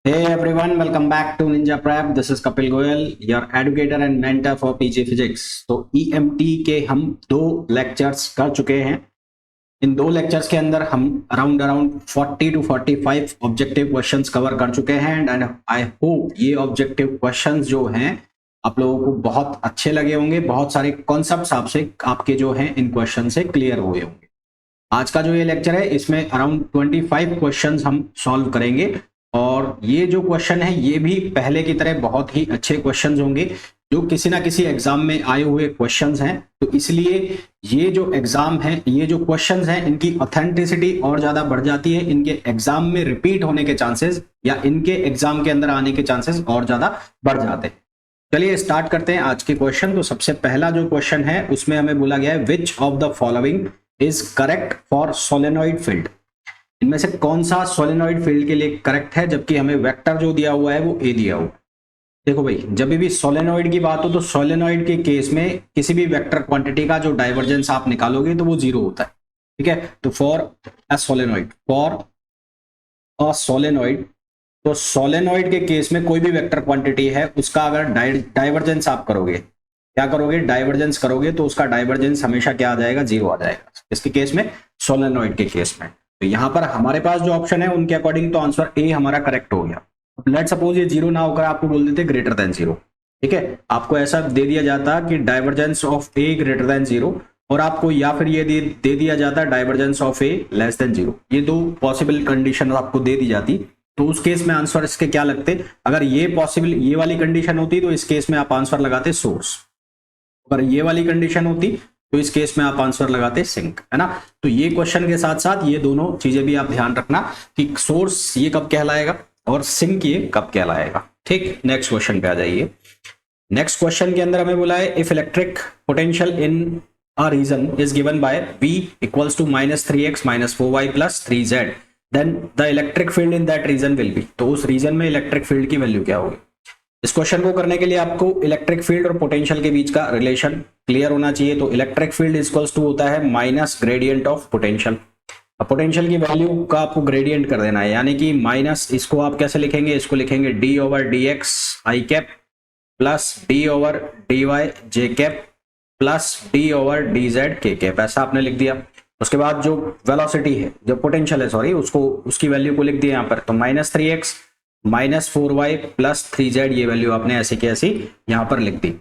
Hey everyone, welcome back to Ninja Prep. This is Kapil Goyal, your educator and mentor for PG Physics. तो EMT के हम दो lectures कर चुके हैं। इन दो लेक्चर्स के अंदर हम around 40 to 45 objective questions cover कर चुके हैं एंड आई होप ये ऑब्जेक्टिव क्वेश्चंस जो हैं आप लोगों को बहुत अच्छे लगे होंगे। बहुत सारे कॉन्सेप्ट्स आपके जो हैं इन क्वेश्चन से क्लियर हुए होंगे। आज का जो ये लेक्चर है इसमें अराउंड 25 क्वेश्चंस हम सॉल्व करेंगे और ये जो क्वेश्चन है ये भी पहले की तरह बहुत ही अच्छे क्वेश्चंस होंगे जो किसी ना किसी एग्जाम में आए हुए क्वेश्चंस हैं। तो इसलिए ये जो एग्जाम है, ये जो क्वेश्चंस हैं, इनकी ऑथेंटिसिटी और ज्यादा बढ़ जाती है। इनके एग्जाम में रिपीट होने के चांसेस या इनके एग्जाम के अंदर आने के चांसेस और ज्यादा बढ़ जाते हैं। चलिए स्टार्ट करते हैं आज के क्वेश्चन। तो सबसे पहला जो क्वेश्चन है उसमें हमें बोला गया है विच of the following is correct for solenoid field. इनमें से कौन सा सोलेनॉइड फील्ड के लिए करेक्ट है, जबकि हमें वेक्टर जो दिया हुआ है वो ए दिया हुआ है। देखो भाई, जब भी सोलेनॉइड की बात हो तो सोलेनॉइड के केस में किसी भी वेक्टर क्वांटिटी का जो डाइवर्जेंस आप निकालोगे तो वो जीरो होता है। ठीक है, तो फॉर अ सोलेनॉइड तो सोलेनॉइड के केस में कोई भी वेक्टर क्वांटिटी है उसका अगर डाइवर्जेंस आप करोगे, क्या करोगे, डाइवर्जेंस करोगे तो उसका डाइवर्जेंस हमेशा क्या आ जाएगा, जीरो आ जाएगा। इसके केस में, सोलेनॉइड के केस में। तो यहां पर हमारे पास जो ऑप्शन है उनके अकॉर्डिंग तो आंसर ए हमारा करेक्ट हो गया। लेट सपोज ये जीरो ना होकर आपको बोल देते ग्रेटर देन जीरो। ठीक है, आपको ऐसा दे दिया जाता कि divergence of A greater than zero, और आपको या फिर ये दे दिया जाता divergence of A less than zero. ये दो पॉसिबल कंडीशन आपको दे दी जाती, तो उस केस में आंसर इसके क्या लगते। अगर ये पॉसिबल, ये वाली कंडीशन होती तो इस केस में आप आंसर लगाते सोर्स। अगर ये वाली कंडीशन होती तो इस केस में आप आंसर लगाते सिंक, है ना। तो ये क्वेश्चन के साथ साथ ये दोनों चीजें भी आप ध्यान रखना कि सोर्स ये कब कहलाएगा और सिंक ये कब कहलाएगा। ठीक, नेक्स्ट क्वेश्चन पे आ जाइए। नेक्स्ट क्वेश्चन के अंदर हमें बोला है if electric potential in a region is given by V equals to -3x - 4y + 3z, then the electric field in that region will be. तो उस रीजन में इलेक्ट्रिक फील्ड की वैल्यू क्या होगी। इस क्वेश्चन को करने के लिए आपको इलेक्ट्रिक फील्ड और पोटेंशियल के बीच का रिलेशन क्लियर होना चाहिए। तो इलेक्ट्रिक फील्ड इक्वल्स टू होता है माइनस ग्रेडियंट ऑफ पोटेंशियल। अब पोटेंशियल की वैल्यू का आपको ग्रेडियंट कर देना है, यानी कि माइनस, इसको आप कैसे लिखेंगे, इसको लिखेंगे d/dx i cap plus d/dy j cap plus d/dz k cap, ऐसा आपने लिख दिया। उसके बाद जो वेलोसिटी है, जो पोटेंशियल है सॉरी, उसको, उसकी वैल्यू को लिख दिया यहाँ पर। तो -3x - 4y + 3z, ये वैल्यू आपने ऐसे की ऐसी यहां पर लिख दी।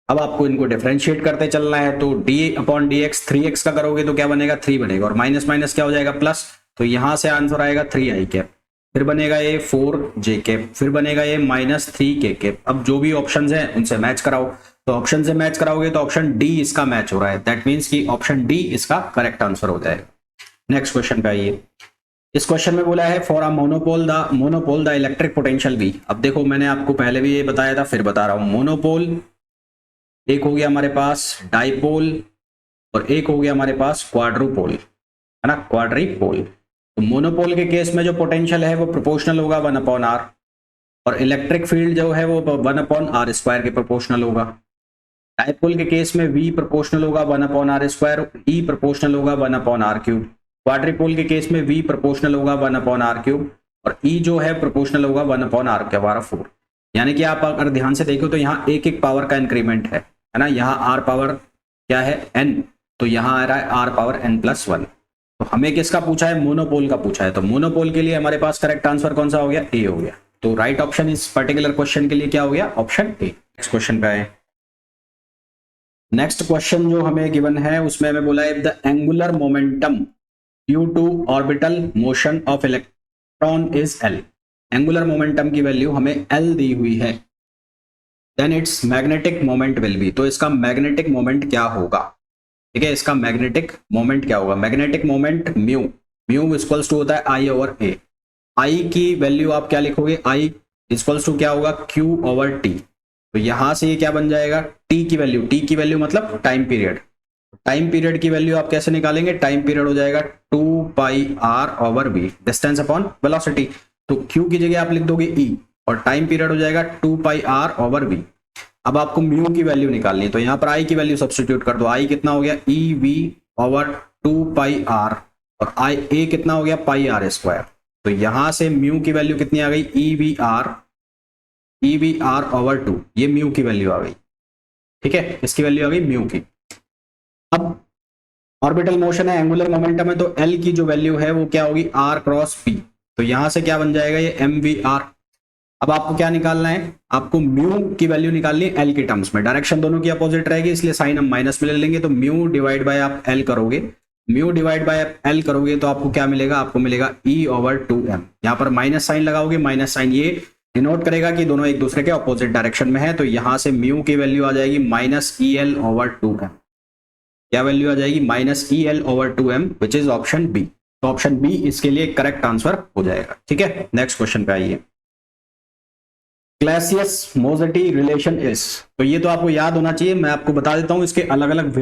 अब आपको इनको डिफरेंशिएट करते चलना है। तो d/dx 3x का करोगे तो क्या बनेगा, 3 बनेगा, और माइनस माइनस क्या हो जाएगा, प्लस। तो यहां से आंसर आएगा 3i कैप, फिर बनेगा ये 4j कैप, फिर बनेगा ये -3k कैप। अब जो भी ऑप्शंस हैं उनसे मैच कराओ। तो ऑप्शन से मैच कराओगे तो ऑप्शन डी इसका मैच हो रहा है, दैट मीन्स कि ऑप्शन डी इसका करेक्ट आंसर हो जाएगा। नेक्स्ट क्वेश्चन पे आइए। इस क्वेश्चन में बोला है for a monopole the electric potential V। अब देखो, मैंने आपको पहले भी ये बताया था, फिर बता रहा हूं। मोनोपोल, एक हो गया हमारे पास डाइपोल, और एक हो गया हमारे पास क्वाड्रुपोल, है ना, क्वाड्रिपोल। तो मोनोपोल के केस में जो पोटेंशियल है वो प्रोपोर्शनल होगा 1/r, और इलेक्ट्रिक फील्ड जो है वो 1/r² के प्रोपोर्शनल होगा। डाइपोल के केस में V प्रोपोर्शनल होगा 1/r², E प्रोपोर्शनल होगा 1/r³। क्वाड्रिपोल के केस में V प्रोपोर्शनल होगा 1/r³, और E जो है प्रोपोर्शनल होगा 1/r²। यानी कि आप अगर ध्यान से देखो तो यहाँ एक एक पावर का इंक्रीमेंट है ना। यहाँ r पावर क्या है, n, तो यहाँ आ रहा है r पावर n+1। तो हमें किसका पूछा है, मोनोपोल का पूछा है। तो मोनोपोल के लिए हमारे पास करेक्ट आंसर कौन सा हो गया, ए हो गया। तो राइट ऑप्शन इस पर्टिकुलर क्वेश्चन के लिए क्या हो गया, ऑप्शन ए। नेक्स्ट क्वेश्चन पे आए। नेक्स्ट क्वेश्चन जो हमें गिवन है उसमें हमें बोला है the angular momentum due to orbital motion of electron is L। Angular momentum की वैल्यू हमें L दी हुई है, then its magnetic moment will be. तो इसका मैग्नेटिक मोमेंट क्या होगा। ठीक है, इसका मैग्नेटिक मोमेंट क्या होगा। Magnetic moment mu equals to होता है I/A। I की वैल्यू आप क्या लिखोगे, I इक्वल्स टू क्या होगा, Q/T। तो यहां से ये क्या बन जाएगा, T की वैल्यू मतलब टाइम पीरियड। टाइम पीरियड की वैल्यू आप कैसे निकालेंगे, टाइम पीरियड हो जाएगा 2πr/v, डिस्टेंस अपॉन वेलोसिटी। तो Q की जगह आप लिख दोगे E, और टाइम पीरियड हो जाएगा 2πr/v। अब आपको म्यू की वैल्यू निकालनी है, तो यहाँ पर I की वैल्यू सब्स्टिट्यूट कर दो। I कितना हो गया, EV/2πr, और A कितना हो गया, πr²। तो यहां से म्यू की वैल्यू कितनी आ गई, ई वी आर ओवर 2, ये म्यू की वैल्यू आ गई। ठीक है, इसकी वैल्यू आ गई म्यू की। अब ऑर्बिटल मोशन है, एंगुलर मोमेंटम है, तो एल की जो वैल्यू है वो क्या होगी, आर क्रॉस पी। तो यहां से क्या बन जाएगा, ये एम वी आर। अब आपको क्या निकालना है, आपको म्यू की वैल्यू निकालनी है एल के टर्म्स में। डायरेक्शन दोनों की अपोजिट रहेगी, इसलिए साइन हम माइनस में ले लेंगे। तो म्यू डिवाइड बाय आप एल करोगे, म्यू डिवाइड बाय एल करोगे तो आपको क्या मिलेगा, आपको मिलेगा ई ओवर 2m। यहां पर माइनस साइन लगाओगे, माइनस साइन ये डिनोट करेगा कि दोनों एक दूसरे के अपोजिट डायरेक्शन में है। तो यहां से म्यू की वैल्यू आ जाएगी minus E L over 2m। क्या वैल्यू आ जाएगी, minus E L over 2m, which is option B. तो ऑप्शन बी इसके लिए करेक्ट आंसर हो जाएगा। ठीक है, नेक्स्ट क्वेश्चन पे आइए। क्लैसियस मोजेटी रिलेशन इज, तो ये तो आपको याद होना चाहिए। मैं आपको बता देता हूं इसके अलग अलग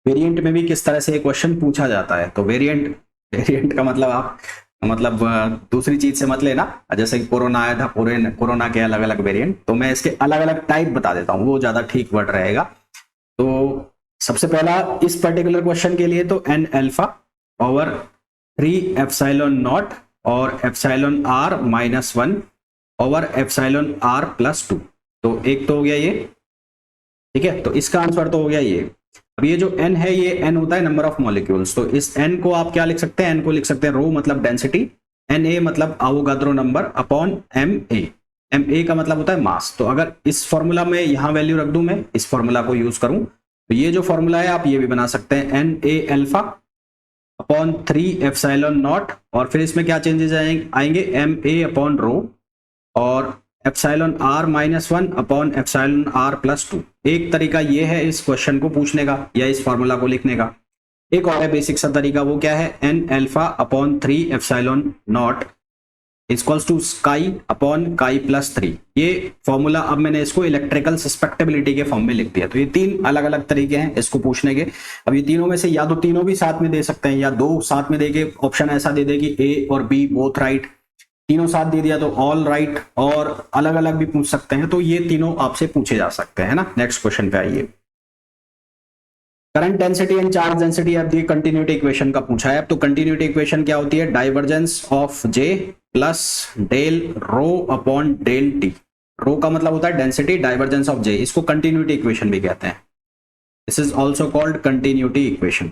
वेरिएंट में भी किस तरह से क्वेश्चन पूछा जाता है। तो वेरिएंट का मतलब आप दूसरी चीज से मत लेना, जैसे कि कोरोना आया था, कोरोना के अलग अलग वेरिएंट। तो मैं इसके अलग अलग टाइप बता देता हूं, वो ज्यादा ठीक वर्ड रहेगा। तो सबसे पहला इस पर्टिकुलर क्वेश्चन के लिए तो N alpha over 3 epsilon naught और epsilon are -1 over epsilon are +2। तो एक तो हो गया ये। ठीक है, तो इसका आंसर तो हो गया ये। अब ये जो n है, ये n होता है नंबर ऑफ मॉलिक्यूल्स। तो इस n को आप क्या लिख सकते हैं, n को लिख सकते हैं रो मतलब डेंसिटी, Na मतलब आवोगाद्रो नंबर अपॉन Ma का मतलब होता है मास। तो अगर इस फॉर्मूला में यहां वैल्यू रख दूं, मैं इस फॉर्मूला को यूज करूं, तो ये जो फॉर्मूला है आप ये भी बना सकते हैं, Na alpha upon 3 epsilon naught, और फिर इसमें क्या चेंजेस आएंगे, Ma अपॉन रो और epsilon are -1 upon epsilon are +2। एक तरीका ये है इस क्वेश्चन को पूछने का या इस फॉर्मूला को लिखने का। एक और है बेसिक सा तरीका, वो क्या है, n alpha upon 3 epsilon naught equals to chi upon chi +3। ये फॉर्मूला अब मैंने इसको इलेक्ट्रिकल सस्पेक्टेबिलिटी के फॉर्म में लिख दिया। तो ये 3 अलग अलग तरीके हैं इसको पूछने के। अब ये तीनों में से या तो तीनों भी साथ में दे सकते हैं, या 2 साथ में देके ऑप्शन ऐसा दे दे कि ए और बी बोथ राइट, तीनों साथ दे दिया तो ऑल राइट, और अलग अलग भी पूछ सकते हैं। तो ये तीनों आपसे पूछे जा सकते हैं ना। नेक्स्ट क्वेश्चन पे आइए। Current density and charge density, अब ये कंटिन्यूटी इक्वेशन का पूछा है। अब तो कंटिन्यूटी इक्वेशन क्या होती है, divergence of J plus del rho upon del T. Rho का मतलब होता है डेंसिटी, डाइवर्जेंस ऑफ जे, इसको कंटिन्यूटी इक्वेशन भी कहते हैं। This is also called continuity equation.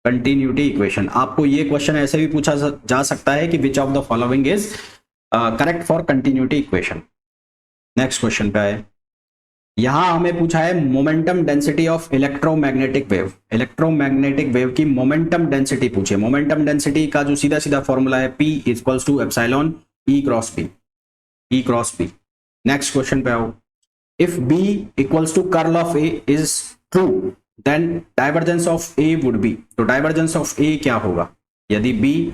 Continuity equation, आपको ये क्वेश्चन ऐसे भी पूछा जा सकता है कि which of the following is correct for continuity equation. Next question पे आए। यहां हमें पूछा है momentum density of electromagnetic wave. Electromagnetic wave की मोमेंटम डेंसिटी पूछे। मोमेंटम डेंसिटी का जो सीधा सीधा फॉर्मूला है, P equals to epsilon E cross P। Next question पे आओ। If B equals to curl of A is true, then divergence of A would be. तो डाइवर्जेंस ऑफ A क्या होगा, यदि B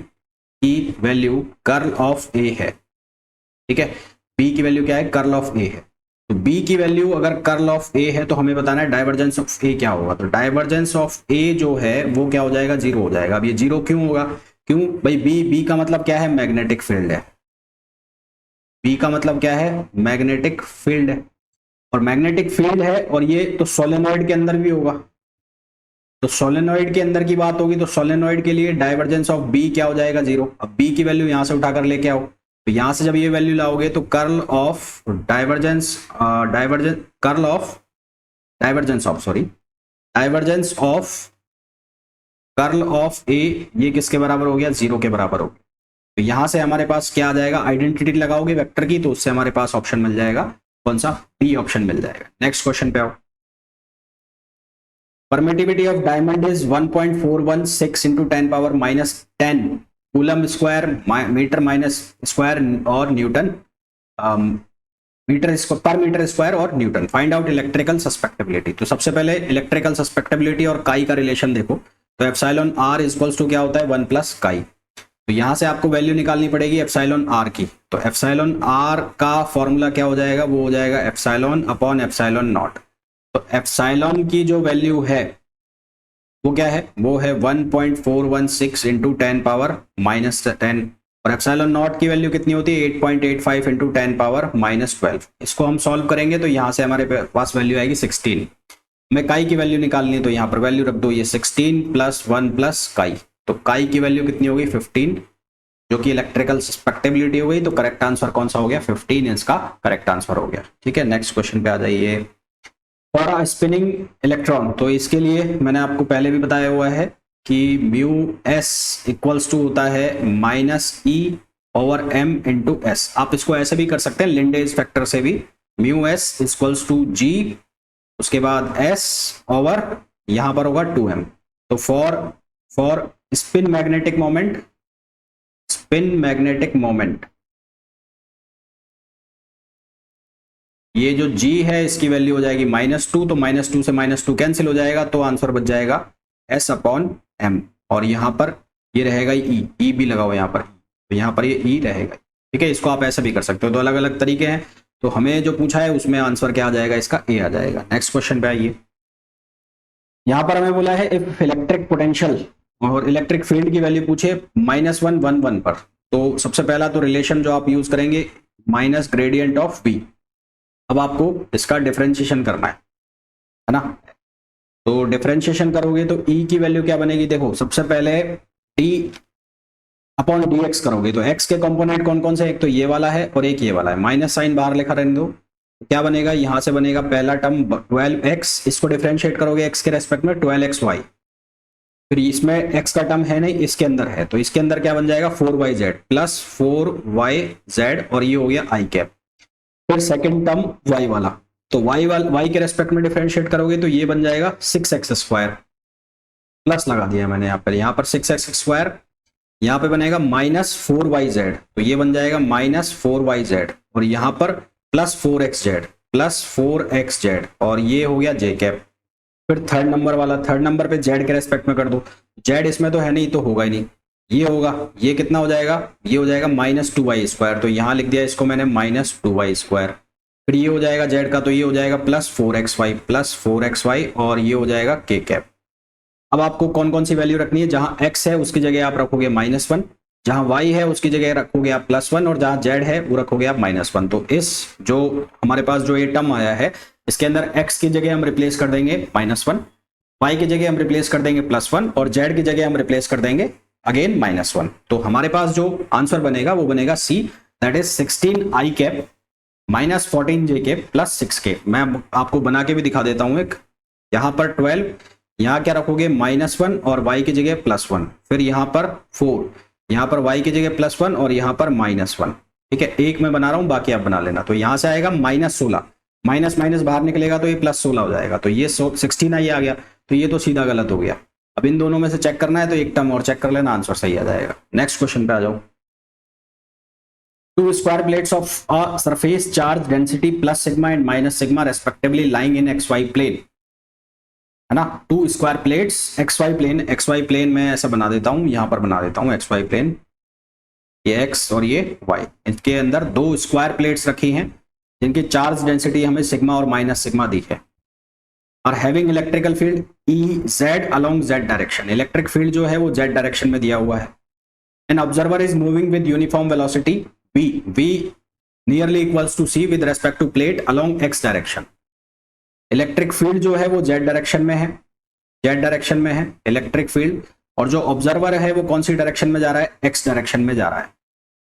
की वैल्यू कर्ल ऑफ A है। ठीक है, B की वैल्यू क्या है, कर्ल ऑफ A है। तो B की वैल्यू अगर कर्ल ऑफ A है तो हमें बताना है डाइवर्जेंस ऑफ A क्या होगा। तो डाइवर्जेंस ऑफ A जो है वो क्या हो जाएगा, 0 हो जाएगा। अब ये 0 क्यों होगा, क्यों भाई, B का मतलब क्या है, मैग्नेटिक फील्ड है। B का मतलब क्या है, मैग्नेटिक फील्ड है, और मैग्नेटिक फील्ड है, और ये तो सोलेनॉइड के अंदर भी होगा। तो सोलेनॉइड के अंदर की बात होगी, तो सोलेनॉइड के लिए डाइवर्जेंस ऑफ B क्या हो जाएगा, 0। अब B की वैल्यू यहां से उठाकर लेके आओ, तो यहां से जब ये वैल्यू लाओगे तो curl of divergence curl of A ये किसके बराबर हो गया, 0 के बराबर हो गया। तो यहां से हमारे पास क्या आ जाएगा, आइडेंटिटी लगाओगे वेक्टर की, तो उससे हमारे पास ऑप्शन मिल जाएगा, कौन सा, डी ऑप्शन मिल जाएगा। नेक्स्ट क्वेश्चन पे आओ। Permittivity of diamond is 1.416 into 10 power -10 coulomb square metre minus square और न्यूटन पर मीटर स्क्वायर और newton. Find out electrical susceptibility. तो सबसे पहले इलेक्ट्रिकल सस्पेक्टेबिलिटी और काई का रिलेशन देखो। तो एप्सिलॉन आर इक्वल्स टू क्या होता है, 1 प्लस काई। तो यहां से आपको वैल्यू निकालनी पड़ेगी एप्सिलॉन आर की। तो एप्सिलॉन आर का फॉर्मूला क्या हो जाएगा, वो हो जाएगा एप्सिलॉन अपॉन एप्सिलॉन नॉट। तो एप्सिलॉन की जो वैल्यू है वो क्या है, वो है 1.416 इंटू 10 पावर -10, और एप्सिलॉन नॉट की वैल्यू कितनी होती है, 8.85 इंटू 10 पावर -12। इसको हम सॉल्व करेंगे तो यहां से हमारे पास वैल्यू आएगी 16। हमें काई की वैल्यू निकालनी है, तो यहां पर वैल्यू रख दो, ये 16 + 1 + काई। तो काई की वैल्यू कितनी होगी 15, जो कि इलेक्ट्रिकल सस्पेक्टेबिलिटी हो गई। तो करेक्ट आंसर कौन सा हो गया 15 इसका करेक्ट आंसर हो गया। ठीक है, नेक्स्ट क्वेश्चन पे आ जाइए। फॉर अ स्पिनिंग इलेक्ट्रॉन, तो इसके लिए मैंने आपको पहले भी बताया हुआ है कि म्यू एस इक्वल्स टू होता है -E/m/s। आप इसको ऐसे भी कर सकते हैं लिंडेज फैक्टर से भी, म्यू एस इक्वल्स टू जी, उसके बाद s ओवर यहां पर होगा 2m। तो फॉर स्पिन मैग्नेटिक मोमेंट ये जो g है इसकी वैल्यू हो जाएगी -2, तो -2 से -2 कैंसिल हो जाएगा, तो आंसर बच जाएगा s/m। और यहां पर ये रहेगा e भी लगा हुआ यहां पर, तो यहां पर ये e रहेगा। ठीक है, इसको आप ऐसे भी कर सकते हो, तो अलग अलग तरीके हैं। तो हमें जो पूछा है उसमें आंसर क्या आ जाएगा, इसका ए आ जाएगा। नेक्स्ट क्वेश्चन पे आइए। यहां पर हमें बोला है इफ इलेक्ट्रिक पोटेंशियल और इलेक्ट्रिक फील्ड की वैल्यू पूछे -1 1 1 पर, तो सबसे पहला तो रिलेशन जो आप यूज करेंगे माइनस ग्रेडियंट ऑफ v। अब आपको इसका डिफरेंशिएशन करना है ना। तो डिफरेंशिएशन करोगे तो e की वैल्यू क्या बनेगी, देखो सबसे पहले d/dx करोगे तो x के कंपोनेंट कौन कौन से, एक तो ये वाला है और एक ये वाला है, माइनस साइन बाहर लिखा रहने दो। क्या बनेगा, यहां से बनेगा पहला टर्म 12x, इसको डिफरेंशिएट करोगे x के रेस्पेक्ट में 12xy। फिर इसमें x का टर्म है नहीं, इसके अंदर है, तो इसके अंदर क्या बन जाएगा 4yz प्लस 4yz, और ये हो गया i कैप। फिर सेकंड टर्म y वाला, तो y के रेस्पेक्ट में डिफरेंशिएट करोगे तो ये बन जाएगा 6x² प्लस लगा दिया मैंने यहाँ पर 6x², यहाँ पे बनेगा -4yz, तो ये बन जाएगा -4yz, और यहाँ पर +4xz, और ये हो गया j कैप। फिर थर्ड नंबर वाला, थर्ड नंबर पे z के रेस्पेक्ट में कर दो, z इसमें तो है नहीं तो होगा ही नहीं, ये होगा, ये कितना हो जाएगा, ये हो जाएगा -2y², तो यहाँ लिख दिया इसको मैंने -2y²। फिर ये हो जाएगा z का, तो ये हो जाएगा +4xy, और ये हो जाएगा k कैप। अब आपको कौन कौन सी वैल्यू रखनी है, जहां x है उसकी जगह आप रखोगे -1, जहां y है उसकी जगह रखोगे आप +1, और जहां z है वो रखोगे आप -1। तो इस जो हमारे पास जो ये टर्म आया है इसके अंदर x की जगह हम रिप्लेस कर देंगे -1, y की जगह हम रिप्लेस कर देंगे +1, और z की जगह हम रिप्लेस कर देंगे अगेन -1। तो हमारे पास जो आंसर बनेगा वो बनेगा C, that is 16i cap -14j cap plus 6k। मैं आपको बना के भी दिखा देता हूं एक, यहां पर 12, यहाँ क्या रखोगे -1 और y की जगह +1, फिर यहाँ पर 4, यहाँ पर y की जगह +1 और यहाँ पर -1। ठीक है, एक मैं बना रहा हूँ, बाकी आप बना लेना। तो यहाँ से आएगा -16, माइनस माइनस बाहर निकलेगा तो ये +16 हो जाएगा, तो ये 16i आ गया, तो ये तो सीधा गलत हो गया। अब इन दोनों में से चेक करना है तो एक टर्म और चेक कर लेना, आंसर सही आ जाएगा। नेक्स्ट क्वेश्चन पे आ जाओ। Two square plates of a surface charge density +σ and -σ respectively lying in xy plane, है ना। Two square plates xy plane में ऐसा बना देता हूं, यहां पर बना देता हूं xy प्लेन, ये x और ये y, इसके अंदर दो स्क्वायर प्लेट्स रखी हैं जिनकी चार्ज डेंसिटी हमें सिग्मा और -σ दी है, और having electrical field Ez along z direction. Electric field जो है वो z डायरेक्शन में दिया हुआ है। An observer is moving with uniform velocity v nearly equals to c with respect to plate along x direction. Electric field जो है वो z डायरेक्शन में है, इलेक्ट्रिक फील्ड, और जो ऑब्जर्वर है वो कौन सी डायरेक्शन में जा रहा है, x डायरेक्शन में जा रहा है।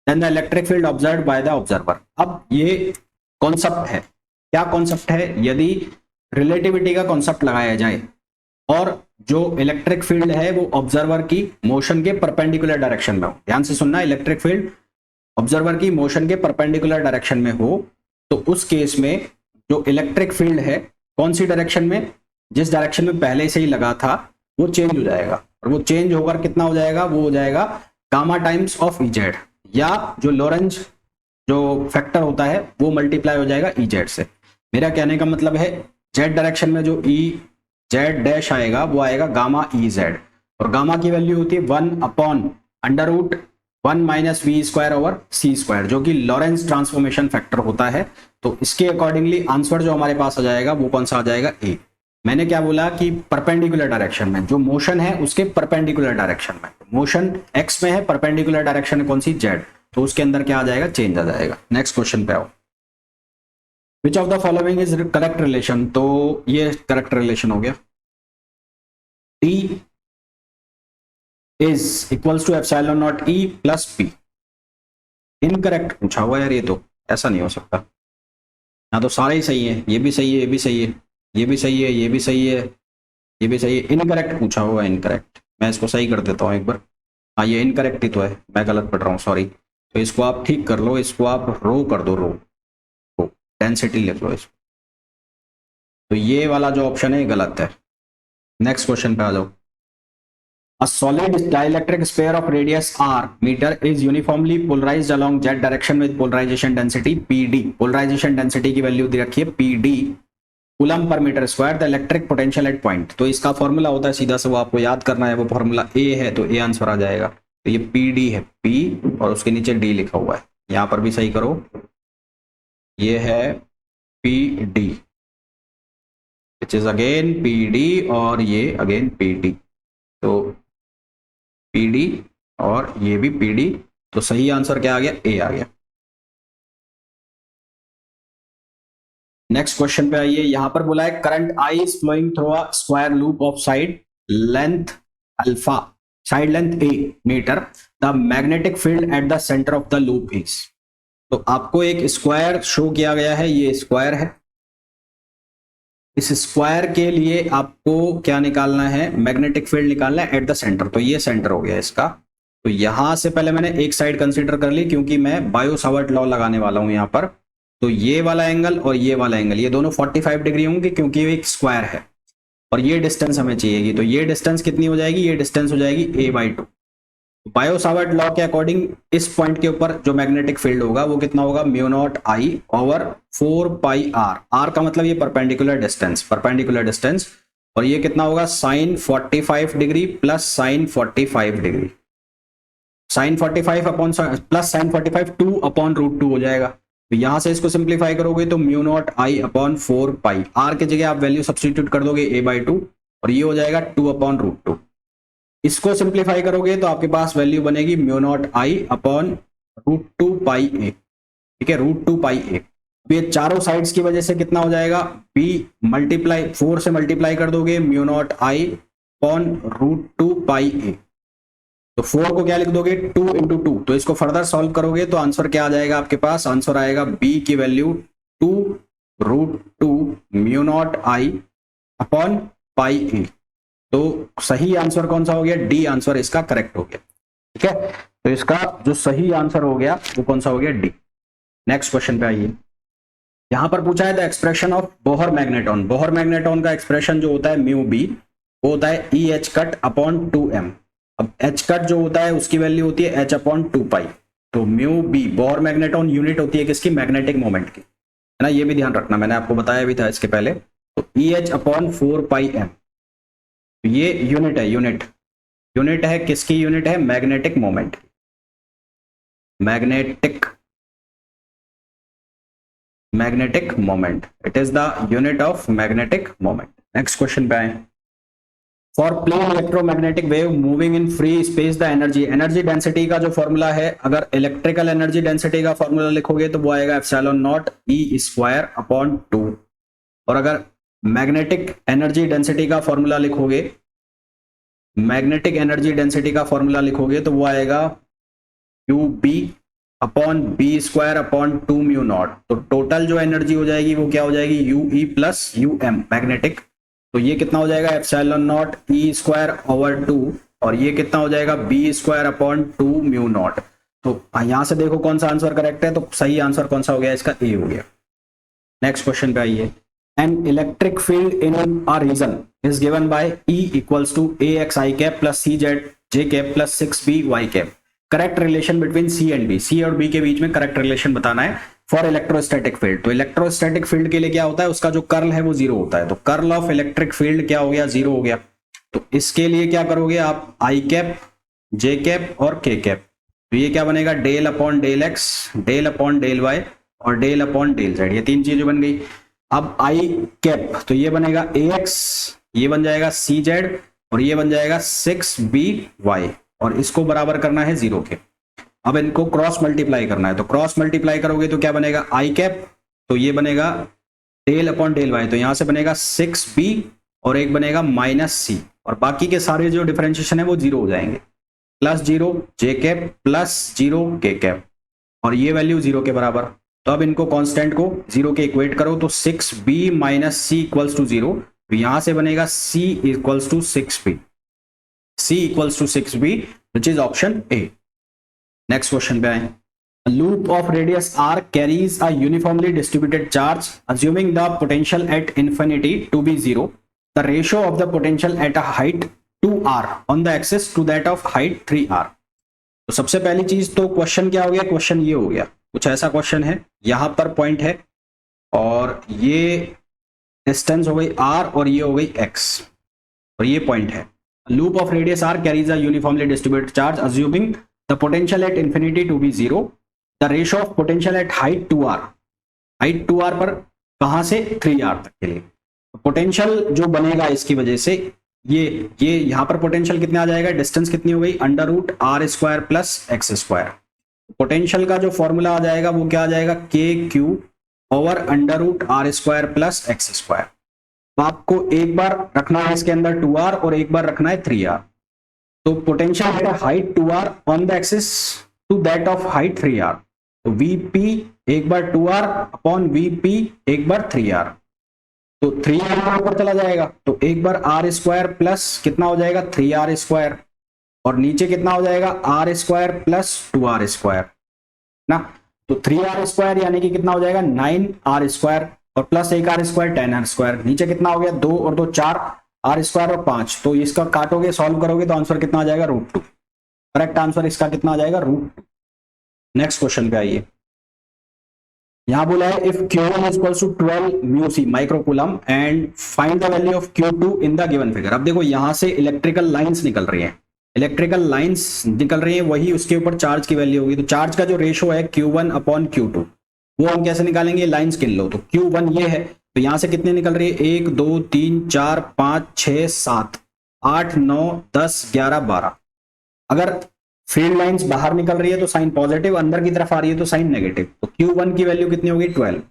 Then the electric field observed by the observer. अब ये कॉन्सेप्ट है, क्या कॉन्सेप्ट है, यदि रिलेटिविटी का कॉन्सेप्ट लगाया जाए और जो इलेक्ट्रिक फील्ड है वो ऑब्जर्वर की मोशन के परपेंडिकुलर डायरेक्शन में हो, ध्यान से सुनना, इलेक्ट्रिक फील्ड ऑब्जर्वर की मोशन के परपेंडिकुलर डायरेक्शन में हो, तो उस केस में जो इलेक्ट्रिक फील्ड है कौन सी डायरेक्शन में, जिस डायरेक्शन में पहले से ही लगा था वो चेंज हो जाएगा, और वो चेंज होकर कितना हो जाएगा, वो हो जाएगा गामा टाइम्स ऑफ इजेड, या जो लॉरेंज जो फैक्टर होता है वो मल्टीप्लाई हो जाएगा इजेड से। मेरा कहने का मतलब है जेड डायरेक्शन में जो ई जेड डैश आएगा वो आएगा गामा ई जेड, और गामा की वैल्यू होती है 1/√1 - v²/c², जो कि लॉरेंज ट्रांसफॉर्मेशन फैक्टर होता है। तो इसके अकॉर्डिंगली आंसर जो हमारे पास आ जाएगा वो कौन सा आ जाएगा, ए। मैंने क्या बोला कि परपेंडिकुलर डायरेक्शन में जो मोशन है उसके परपेंडिकुलर डायरेक्शन में, मोशन एक्स में है, परपेंडिकुलर डायरेक्शन कौन सी, जेड, तो उसके अंदर क्या आ जाएगा, चेंज आ जाएगा। नेक्स्ट क्वेश्चन पे आओ। Which of the following is correct relation, तो ये करेक्ट रिलेशन हो गया। T is equals to epsilon naught E plus P. Incorrect पूछा हुआ यार, ये तो ऐसा नहीं हो सकता। यहाँ तो सारे ही सही है, ये भी सही है, ये भी सही है, ये भी सही है, ये भी सही है, ये भी सही है। इनकरेक्ट पूछा हुआ, इनकरेक्ट। मैं इसको सही कर देता हूँ एक बार। हाँ ये इनकरेक्ट ही तो है, मैं गलत पढ़ रहा हूँ, सॉरी। तो इसको आप ठीक कर लो, इसको आप रो कर दो, रो रो डेंसिटी लिख लो इसको। तो ये वाला जो ऑप्शन है गलत है। नेक्स्ट क्वेश्चन पे आ जाओ। A solid dielectric sphere of radius r meter is uniformly polarized along z direction with polarization density PD। Polarization density की वैल्यू दे रखी है PD कूलम पर metre square, the electric potential at point. तो इसका formula होता है सीधा से, वो आपको याद करना है। वो फॉर्मूला ए है तो ए आंसर आ जाएगा। तो ये PD है, P और उसके नीचे D लिखा हुआ है। यहां पर भी सही करो, ये है PD which is again PD और ये अगेन PD। तो PD और ये भी PD। तो सही आंसर क्या आ गया? ए आ गया। नेक्स्ट क्वेश्चन पे आइए। यहां पर बोला है current I is flowing through a square loop of side length alpha, side length a metre, the magnetic field at the centre of the loop is. तो आपको एक स्क्वायर शो किया गया है, ये स्क्वायर है। इस स्क्वायर के लिए आपको क्या निकालना है? मैग्नेटिक फील्ड निकालना है एट द सेंटर। तो ये सेंटर हो गया इसका। तो यहां से पहले मैंने एक साइड कंसीडर कर ली, क्योंकि मैं बायो सावर्ट लॉ लगाने वाला हूं यहां पर। तो ये वाला एंगल और ये वाला एंगल, ये दोनों 45 डिग्री होंगे, क्योंकि ये एक स्क्वायर है। और ये डिस्टेंस हमें चाहिएगी। तो ये डिस्टेंस कितनी हो जाएगी? ये डिस्टेंस हो जाएगी a/2। बायो सावर्ट लॉ के अकॉर्डिंग इस पॉइंट के ऊपर जो मैग्नेटिक फील्ड होगा वो कितना होगा? μ0I over 4πr। r का मतलब ये परपेंडिकुलर डिस्टेंस, परपेंडिकुलर डिस्टेंस। और ये कितना होगा? Sine 45 degree plus sine 45 degree. Sine 45 upon plus sine 45 2 upon √2 हो जाएगा। तो यहां से इसको सिंप्लीफाई करोगे तो μ0I अपॉन 4π, r की जगह आप वैल्यू सब्सटीट्यूट कर दोगे a/2 और ये हो जाएगा 2 अपॉन √2। इसको सिंप्लीफाई करोगे तो आपके पास वैल्यू बनेगी μ0I अपॉन √2πa। ठीक है, √2πa। ये चारों साइड्स की वजह से कितना हो जाएगा? b मल्टीप्लाई 4 से मल्टीप्लाई कर दोगे μ0I अपॉन √2πa। तो 4 को क्या लिख दोगे? 2 इंटू 2। तो इसको फर्दर सॉल्व करोगे तो आंसर क्या आ जाएगा आपके पास? आंसर आएगा b की वैल्यू 2√2 μ0I अपॉन πa। तो सही आंसर कौन सा हो गया? डी आंसर इसका करेक्ट हो गया। ठीक है, तो इसका जो सही आंसर हो गया वो कौन सा हो गया? डी। नेक्स्ट क्वेश्चन पे आइए। यहां पर पूछा है the expression of Bohr magneton. Bohr magneton का एक्सप्रेशन जो होता है μb, वो होता है EH कट अपॉन 2m। अब H कट जो होता है उसकी वैल्यू होती है H अपॉन 2π। तो μb बोहर मैग्नेटॉन यूनिट होती है किसकी? मैग्नेटिक मोमेंट की, है ना। ये भी ध्यान रखना, मैंने आपको बताया भी था इसके पहले। तो EH अपॉन 4πm, ये यूनिट है, यूनिट यूनिट है किसकी? यूनिट है magnetic moment, magnetic moment. It is the unit of magnetic moment. Next question पे आए। For plane electromagnetic wave moving in free space the energy, energy density का जो formula है, अगर इलेक्ट्रिकल एनर्जी डेंसिटी का फॉर्मूला लिखोगे तो वो आएगा ε0 E² अपॉन 2। और अगर मैग्नेटिक एनर्जी डेंसिटी का फॉर्मूला लिखोगे, मैग्नेटिक एनर्जी डेंसिटी का फॉर्मूला लिखोगे तो वो आएगा UB अपॉन B² अपॉन 2 μ0। तो टोटल जो एनर्जी हो जाएगी वो क्या हो जाएगी? UE plus UM magnetic. तो ये कितना हो जाएगा? ε0 E² ओवर 2 और ये कितना हो जाएगा? B² upon 2 μ0। तो यहां से देखो कौन सा आंसर करेक्ट है। तो सही आंसर कौन सा हो गया? इसका ए हो गया। नेक्स्ट क्वेश्चन पे आइए। An electric field in a region is given by E equals to AXI cap plus CZ J cap plus 6BY cap। Correct relation between C and B, C और B के बीच में correct relation बताना है for electrostatic field. तो electrostatic field के लिए क्या होता है? उसका जो कर्ल है वो 0 होता है। तो कर्ल ऑफ इलेक्ट्रिक फील्ड क्या हो गया? 0 हो गया। तो इसके लिए क्या करोगे आप? I कैप, J कैप और K कैप। तो ये क्या बनेगा? Del upon del x, del upon del y और डेल अपॉन डेल जेड। ये तीन चीजें बन गई। अब आई कैप तो ये बनेगा AX, ये बन जाएगा CZ और ये बन जाएगा 6BY और इसको बराबर करना है 0 के। अब इनको क्रॉस मल्टीप्लाई करना है। तो क्रॉस मल्टीप्लाई करोगे तो क्या बनेगा? आई कैप तो ये बनेगा डेल अपॉन डेल वाई। तो यहां से बनेगा 6B और एक बनेगा -C और बाकी के सारे जो डिफरेंशिएशन है वो 0 हो जाएंगे। प्लस 0 जे कैप प्लस 0 के कैप, और ये वैल्यू 0 के बराबर। तो अब इनको कांस्टेंट को 0 के इक्वेट करो तो 6b minus C equals to 0, तो यहां से बनेगा c equals to 6b, c equals to 6b which is option A. Next question पे आए। A loop of radius r carries a uniformly distributed charge assuming the potential at infinity to be 0. The ratio of the potential at a height 2r on the axis to that of height 3r. तो सबसे पहली चीज तो question क्या हो गया, question ये हो गया, कुछ ऐसा क्वेश्चन है, यहां पर पॉइंट है और ये डिस्टेंस हो गई r और ये हो गई x और ये पॉइंट है। Loop of radius r carries a uniformly distributed charge assuming the potential at infinity to be 0. The ratio of potential at height 2r, height 2r पर कहां से 3r तक के लिए। पोटेंशियल जो बनेगा इसकी वजह से ये यहां पर पोटेंशियल कितना आ जाएगा, डिस्टेंस कितनी हो गई under root r square plus x square. Potential का जो फॉर्मूला आ जाएगा वो क्या आ जाएगा, k q over under root r square plus x square. तो आपको एक बार रखना है इसके अंदर 2r और एक बार रखना है 3r। तो पोटेंशियल है height 2r on the axis to that of height 3r, तो Vp एक बार 2r अपॉन Vp एक बार 3r, तो 3r ऊपर चला जाएगा तो एक बार r स्क्वायर प्लस कितना हो जाएगा 3r स्क्वायर, और नीचे कितना हो जाएगा r square plus 2r square ना। तो 3r स्क्वायर यानी कि कितना हो जाएगा 9r स्क्वायर और प्लस एक r स्क्वायर 10r स्क्वायर, नीचे कितना हो गया 2 और 2 4 r स्क्वायर और 5, तो इसका काटोगे सॉल्व करोगे तो आंसर कितना आ जाएगा √2। करेक्ट आंसर इसका कितना आ जाएगा √2। नेक्स्ट क्वेश्चन पे आइए। यहां बोला है if Q1 is equals to 12 mu C microcoulomb and find the value of Q2 in the given figure. अब देखो यहां से इलेक्ट्रिकल लाइंस निकल रही हैं, इलेक्ट्रिकल लाइंस निकल रही हैं, वही उसके ऊपर चार्ज की वैल्यू होगी। तो चार्ज का जो रेशो है Q1 अपॉन Q2 वो हम कैसे निकालेंगे, लाइंस गिन लो। तो Q1 ये है तो यहां से कितने निकल रही है 1 2 3 4 5 6 7 8 9 10 11 12। अगर फील्ड लाइंस बाहर निकल रही है तो साइन पॉजिटिव, अंदर की तरफ आ रही है तो साइन नेगेटिव। तो Q1 की वैल्यू कितनी होगी 12,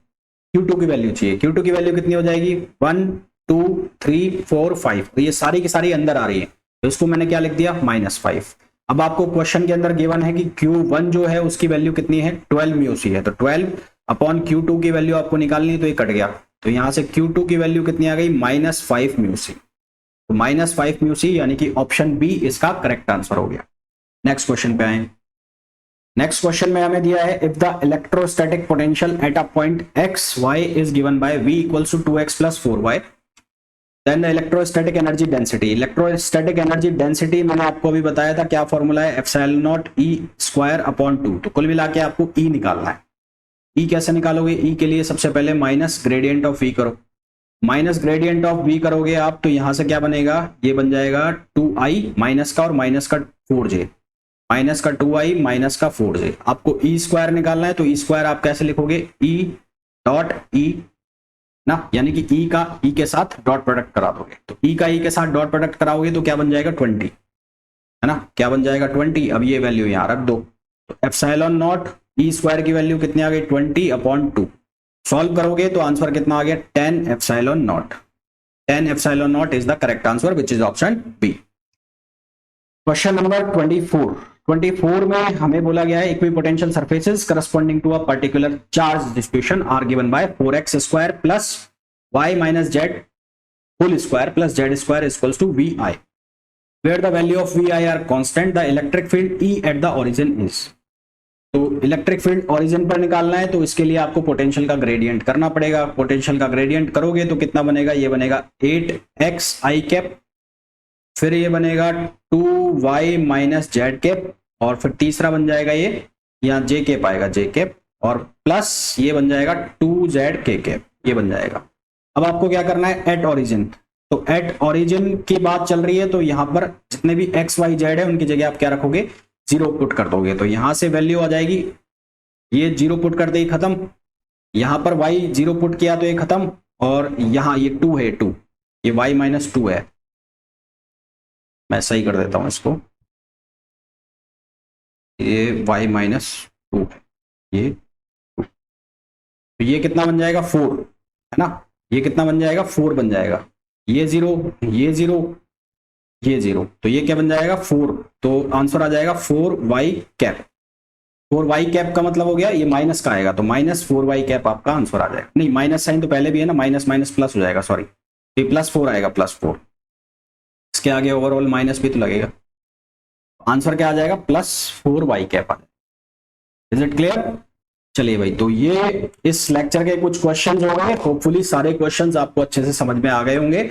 Q2 की वैल्यू चाहिए, Q2 की वैल्यू कितनी हो जाएगी 1 2 3 4 5, तो ये सारी की सारी अंदर आ रही है तो इसको मैंने क्या लिख दिया -5। अब आपको क्वेश्चन के अंदर गिवन है कि Q1 जो है उसकी वैल्यू कितनी है 12 म्यू सी है, तो 12 अपॉन Q2 की वैल्यू आपको निकालनी है तो ये कट गया, तो यहां से Q2 की वैल्यू कितनी आ गई -5 म्यू सी, तो -5 म्यू सी यानी कि ऑप्शन बी इसका करेक्ट आंसर हो गया। नेक्स्ट क्वेश्चन पे आए। नेक्स्ट क्वेश्चन में हमें दिया है if the electrostatic potential at a point x y is given by v equals to 2x plus 4y, then the electrostatic energy density. Electrostatic energy density मैंने आपको अभी बताया था क्या फॉर्मूला है, epsilon naught e square upon 2। तो कुल मिला के आपको e निकालना है। e कैसे निकालोगे, e के लिए सबसे पहले माइनस ग्रेडियंट ऑफ v करो, माइनस ग्रेडियंट ऑफ v करोगे आप तो यहां से क्या बनेगा, ये बन जाएगा 2i माइनस का और माइनस का 4j, माइनस का 2i माइनस का 4j। आपको e स्क्वायर निकालना है तो e स्क्वायर आप कैसे लिखोगे e डॉट e ना, यानी कि e का e के साथ डॉट प्रोडक्ट करा दोगे, तो e का e के साथ डॉट प्रोडक्ट कराओगे तो क्या बन जाएगा 20 है ना, क्या बन जाएगा 20। अब ये वैल्यू यहां रख दो, तो एप्सिलॉन नॉट e स्क्वायर की वैल्यू कितनी आ गई 20 अपॉन 2, सॉल्व करोगे तो आंसर कितना आ गया 10 epsilon naught. 10 epsilon naught is the correct answer which is option B. Question number 24 में हमें बोला गया है equipotential surfaces corresponding to a particular charge distribution are given by 4x square plus y minus z whole square plus z square equals to vi, where the value of vi are constant, the electric field E at the origin is. तो electric field origin पर निकालना है तो इसके लिए आपको potential का gradient करना पड़ेगा। पोटेंशियल का ग्रेडियंट करोगे तो कितना बनेगा, ये बनेगा 8x i कैप, फिर ये बनेगा 2y माइनस जेड कैप, और फिर तीसरा बन जाएगा ये यहाँ जे कैप आएगा जे कैप, और प्लस ये बन जाएगा 2z के कैप, ये बन जाएगा। अब आपको क्या करना है एट ओरिजिन, तो एट ओरिजिन की बात चल रही है तो यहाँ पर जितने भी x y z है उनकी जगह आप क्या रखोगे 0 पुट कर दोगे, तो यहां से वैल्यू आ जाएगी, ये 0 पुट कर दे खत्म, यहां पर y 0 पुट किया तो ये खत्म, और यहां ये 2 है 2, ये y माइनस 2 है, मैं सही कर देता हूं इसको, ये y माइनस 2 है, ये 2, तो ये कितना बन जाएगा 4 है ना, ये कितना बन जाएगा 4 बन जाएगा, ये 0 ये 0 ये 0, तो ये क्या बन जाएगा 4, तो आंसर आ जाएगा 4y कैप। 4y कैप का मतलब हो गया ये माइनस का आएगा, तो -4y कैप आपका आंसर आ जाएगा। नहीं, माइनस साइन तो पहले भी है ना, माइनस माइनस प्लस हो जाएगा, सॉरी, ये +4 आएगा, +4, इसके आगे ओवरऑल माइनस भी तो लगेगा। आंसर क्या आ जाएगा +4y कैप आ जाएगा। Is it clear? चलिए भाई, तो ये इस लेक्चर के कुछ क्वेश्चंस हो गए। होपफुली सारे क्वेश्चंस आपको अच्छे से समझ में आ गए होंगे।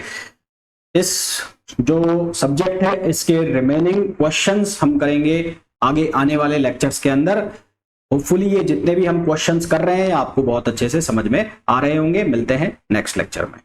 इस जो सब्जेक्ट है इसके रिमेनिंग क्वेश्चंस हम करेंगे आगे आने वाले लेक्चर्स के अंदर। होपफुली ये जितने भी हम क्वेश्चंस कर रहे हैं आपको बहुत अच्छे से समझ में आ रहे होंगे। मिलते हैं नेक्स्ट लेक्चर में।